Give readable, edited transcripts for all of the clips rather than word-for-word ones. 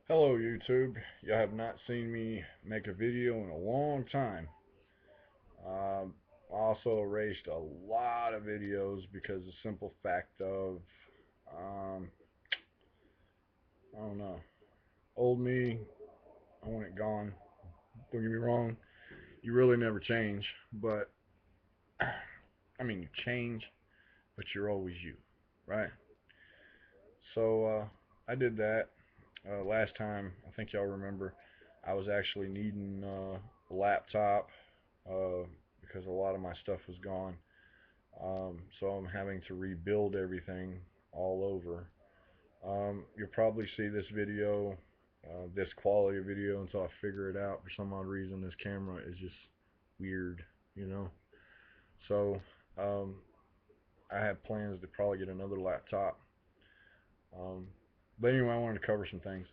Hello YouTube. You have not seen me make a video in a long time. I also erased a lot of videos because the simple fact of, um, I don't know, old me, I want it gone. Don't get me wrong, you really never change, but I mean, you change, but you're always you, right? So I did that last time. I think y'all remember. I was actually needing a laptop uh, because a lot of my stuff was gone. So I'm having to rebuild everything all over. You'll probably see this video, this quality video, until I figure it out. For some odd reason, this camera is just weird, you know. So um, I have plans to probably get another laptop. Um, but anyway, I wanted to cover some things.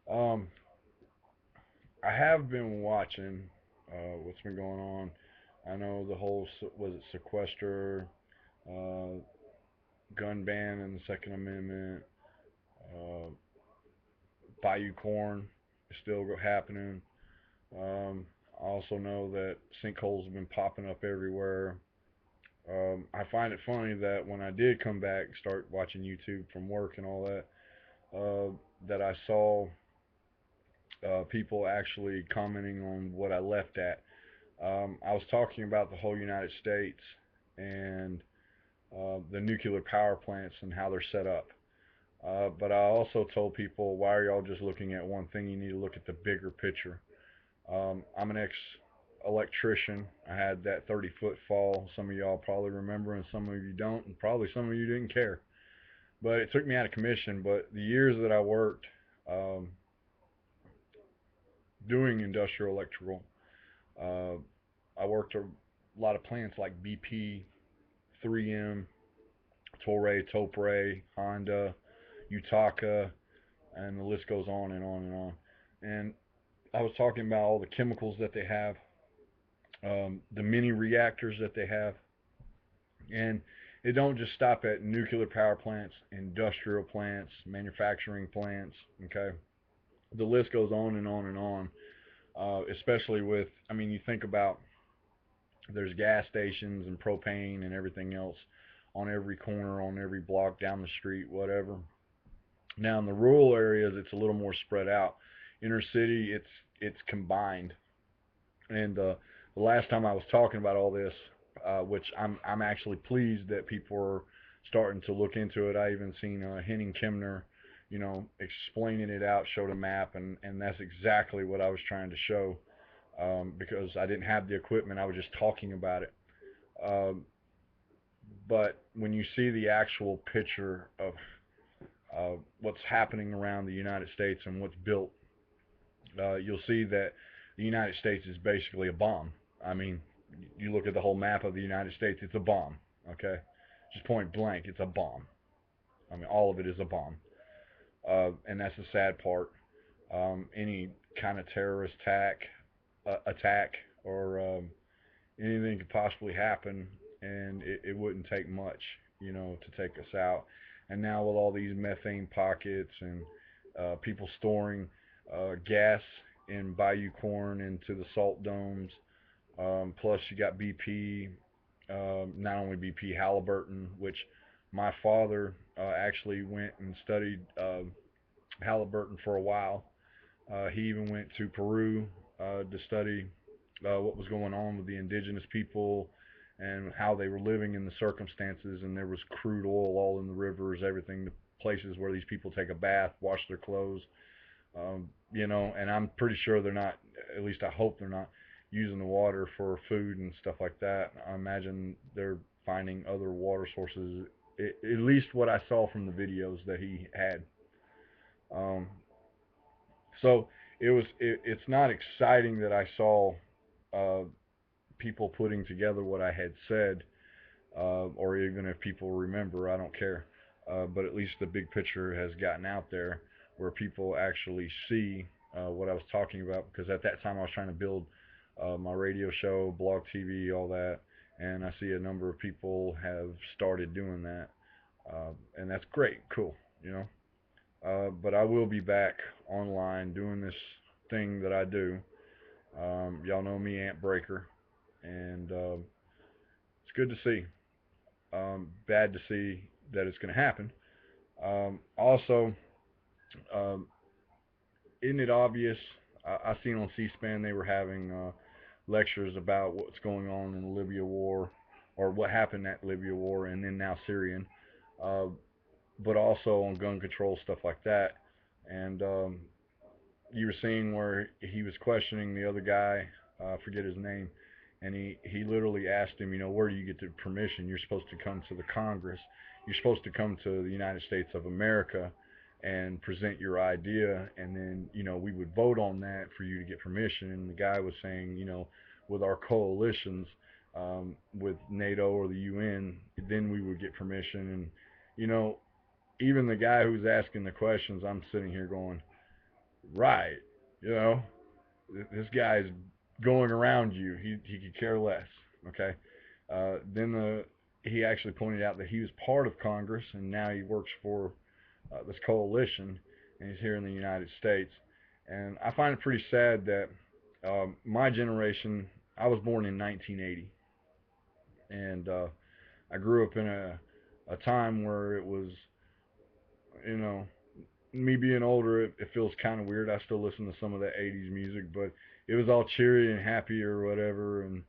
Um, I have been watching what's been going on. I know the whole was it sequester, uh, gun ban and the Second Amendment, uh, bayou corn is still happening. I also know that sinkholes have been popping up everywhere. I find it funny that when I did come back, start watching YouTube from work and all that, uh, that I saw people actually commenting on what I left at. I was talking about the whole United States and the nuclear power plants and how they're set up. But I also told people, why are y'all just looking at one thing? You need to look at the bigger picture. I'm an ex-electrician. I had that 30-foot fall. Some of y'all probably remember, and some of you don't, and probably some of you didn't care. But it took me out of commission. But the years that I worked um, doing industrial electrical, uh, I worked a lot of plants like BP, 3M, Toray, Topray, Honda, Utaka, and the list goes on and on and on. And I was talking about all the chemicals that they have, the mini reactors that they have, and it don't just stop at nuclear power plants, industrial plants, manufacturing plants. Okay, the list goes on and on and on. Especially with, I mean, you think about there's gas stations and propane and everything else on every corner, on every block, down the street, whatever. Now in the rural areas, it's a little more spread out. Inner city, it's combined. And the last time I was talking about all this, which I'm actually pleased that people are starting to look into it. I even seen Henning Kemner, explaining it out, showed a map, and that's exactly what I was trying to show. Because I didn't have the equipment, I was just talking about it. Um, but when you see the actual picture of what's happening around the United States and what's built, you'll see that the United States is basically a bomb. I mean, you look at the whole map of the United States, it's a bomb. Okay, just point blank, it's a bomb. I mean, all of it is a bomb, and that's the sad part. Any kind of terrorist attack, or anything could possibly happen, and it wouldn't take much, to take us out. And now with all these methane pockets and people storing gas in bayou corn into the salt domes, plus you got BP, not only BP, Halliburton, which my father actually went and studied Halliburton for a while. He even went to Peru to study what was going on with the indigenous people and how they were living in the circumstances. And there was crude oil all in the rivers, everything, the places where these people take a bath, wash their clothes. And I'm pretty sure they're not, at least I hope they're not, using the water for food and stuff like that. I imagine they're finding other water sources, at least what I saw from the videos that he had. Um, so it's not exciting that I saw uh, people putting together what I had said, or even if people remember, I don't care. But at least the big picture has gotten out there where people actually see what I was talking about. Because at that time I was trying to build my radio show, blog TV, all that, and I see a number of people have started doing that, and that's great, cool, you know. But I will be back online doing this thing that I do. Y'all know me, Ant Breaker, and it's good to see. Bad to see that it's going to happen. Also, um, isn't it obvious? I seen on C-SPAN they were having lectures about what's going on in the Libya war, or what happened at Libya war, and then now Syrian, uh, but also on gun control stuff like that. And you were seeing where he was questioning the other guy, I forget his name, and he literally asked him, where do you get the permission? You're supposed to come to the Congress. You're supposed to come to the United States of America and present your idea, and then we would vote on that for you to get permission. And the guy was saying, with our coalitions, with NATO or the UN, then we would get permission. And you know, even the guy who's asking the questions, I'm sitting here going, right, you know, this guy's going around you. He could care less. Okay. Then he actually pointed out that he was part of Congress and now he works for this coalition and he's here in the United States. And I find it pretty sad that my generation, I was born in 1980, and I grew up in a time where it was, you know, me being older, it feels kind of weird. I still listen to some of that 80s music, but it was all cheery and happy or whatever. And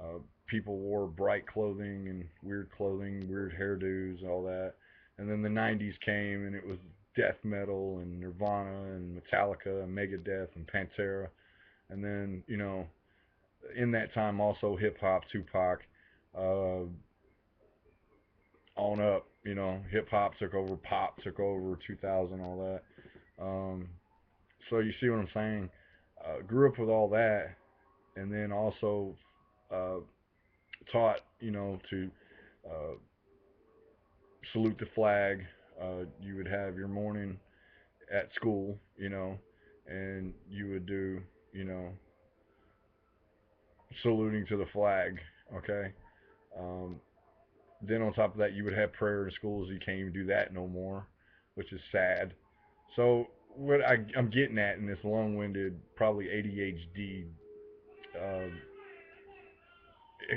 uh, people wore bright clothing and weird clothing, weird hairdos, all that. And then the 90s came and it was death metal and Nirvana and Metallica and Megadeth and Pantera. And then, in that time also hip hop, Tupac, uh, on up. Hip hop took over, pop took over, 2000, all that. So you see what I'm saying? Grew up with all that, and then also uh, taught, to uh, salute the flag. You would have your morning at school, and you would do, you know, saluting to the flag. Okay. Um, then on top of that, you would have prayer in schools. You can't even do that no more, which is sad. So what I'm getting at in this long-winded, probably ADHD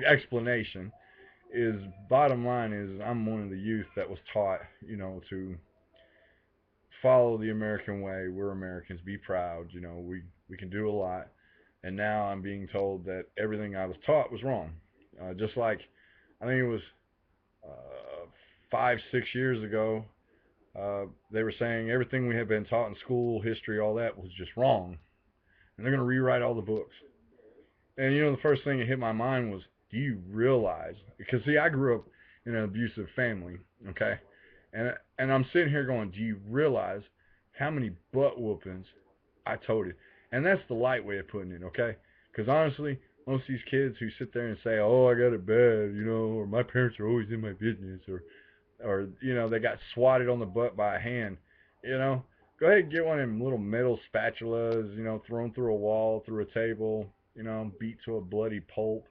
explanation is, bottom line is, I'm one of the youth that was taught, to follow the American way. We're Americans. Be proud. We can do a lot. And now I'm being told that everything I was taught was wrong. Just like I think it was 5, 6 years ago, they were saying everything we had been taught in school, history, all that was just wrong, and they're going to rewrite all the books. And the first thing that hit my mind was, do you realize? Because see, I grew up in an abusive family, okay, and I'm sitting here going, do you realize how many butt whoopings I told it? And that's the light way of putting it, okay? Because honestly, most of these kids who sit there and say, "Oh, I got it bad," or "My parents are always in my business," or they got swatted on the butt by a hand, you know, go ahead and get one of them little metal spatulas, thrown through a wall, through a table, beat to a bloody pulp.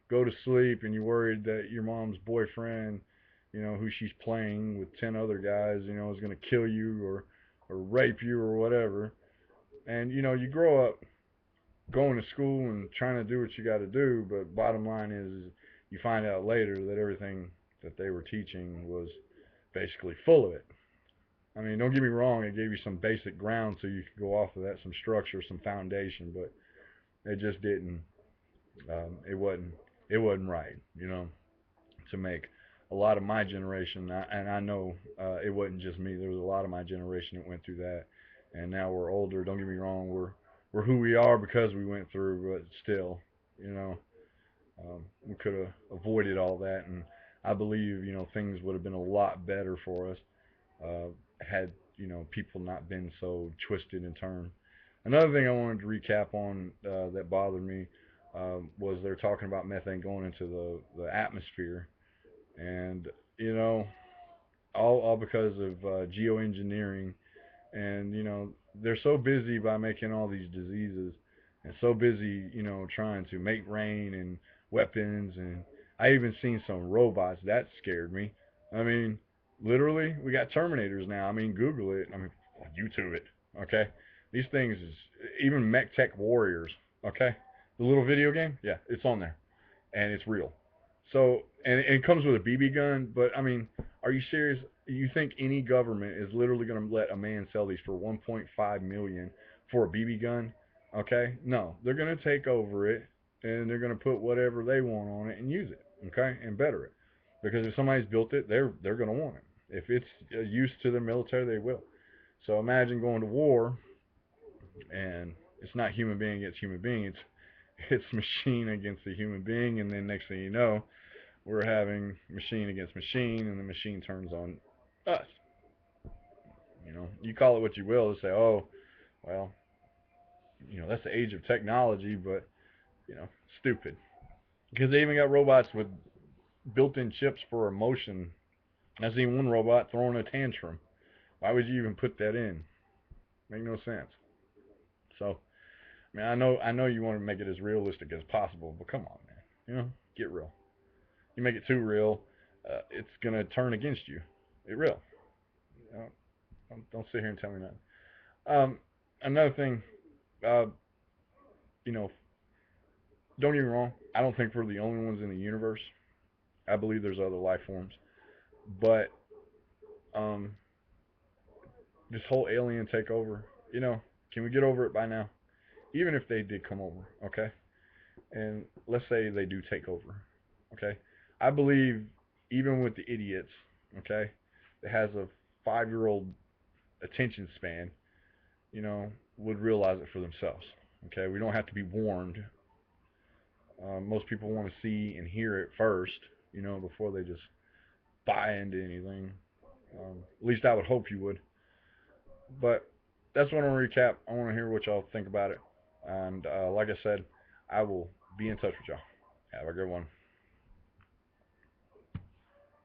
Go to sleep and you're worried that your mom's boyfriend, who she's playing with 10 other guys, is going to kill you or rape you or whatever. And, you grow up going to school and trying to do what you got to do, but bottom line is you find out later that everything that they were teaching was basically full of it. I mean, don't get me wrong, it gave you some basic ground so you could go off of that, some structure, some foundation, but it just didn't. It wasn't right, to make a lot of my generation, and I know it wasn't just me. There was a lot of my generation that went through that, and now we're older. Don't get me wrong, we're who we are because we went through, but still, you know, we could have avoided all that, and I believe things would have been a lot better for us uh, had people not been so twisted and turned. Another thing I wanted to recap on that bothered me was they're talking about methane going into the atmosphere, and you know all because of geoengineering, and they're so busy by making all these diseases, and so busy trying to make rain and weapons, and I even seen some robots that scared me. I mean, Literally, we got Terminators now. I mean, Google it. I mean, YouTube it. Okay, these things is even Mech Tech Warriors. Okay, the little video game. Yeah, it's on there, and it's real. So, and it comes with a BB gun. But I mean, are you serious? You think any government is literally going to let a man sell these for 1.5 million for a BB gun? Okay, no, they're going to take over it, and they're going to put whatever they want on it and use it. Okay, and better it. Because if somebody's built it, they're going to want it. If it's a use to the military, they will. So imagine going to war and it's not human being against human being. It's machine against the human being, and then next thing you know, we're having machine against machine, and the machine turns on us. You call it what you will to say, oh, well, that's the age of technology, but you know, stupid. Because they even got robots with built-in chips for emotion. I've seen one robot throwing a tantrum. Why would you even put that in? Make no sense. So, I mean, I know you want to make it as realistic as possible, but come on, man. Get real. You make it too real, it's gonna turn against you. It real. You know, don't sit here and tell me nothing. Another thing, uh, you know, don't get me wrong. I don't think we're the only ones in the universe. I believe there's other life forms, but um, this whole alien takeover, can we get over it by now? Even if they did come over, okay? And let's say they do take over, okay? I believe even with the idiots, okay, that has a 5-year-old attention span, would realize it for themselves. Okay, we don't have to be warned. Most people want to see and hear it first, before they just buy into anything. At least I would hope you would. But that's what I want to recap. I want to hear what y'all think about it. And like I said, I will be in touch with y'all. Have a good one.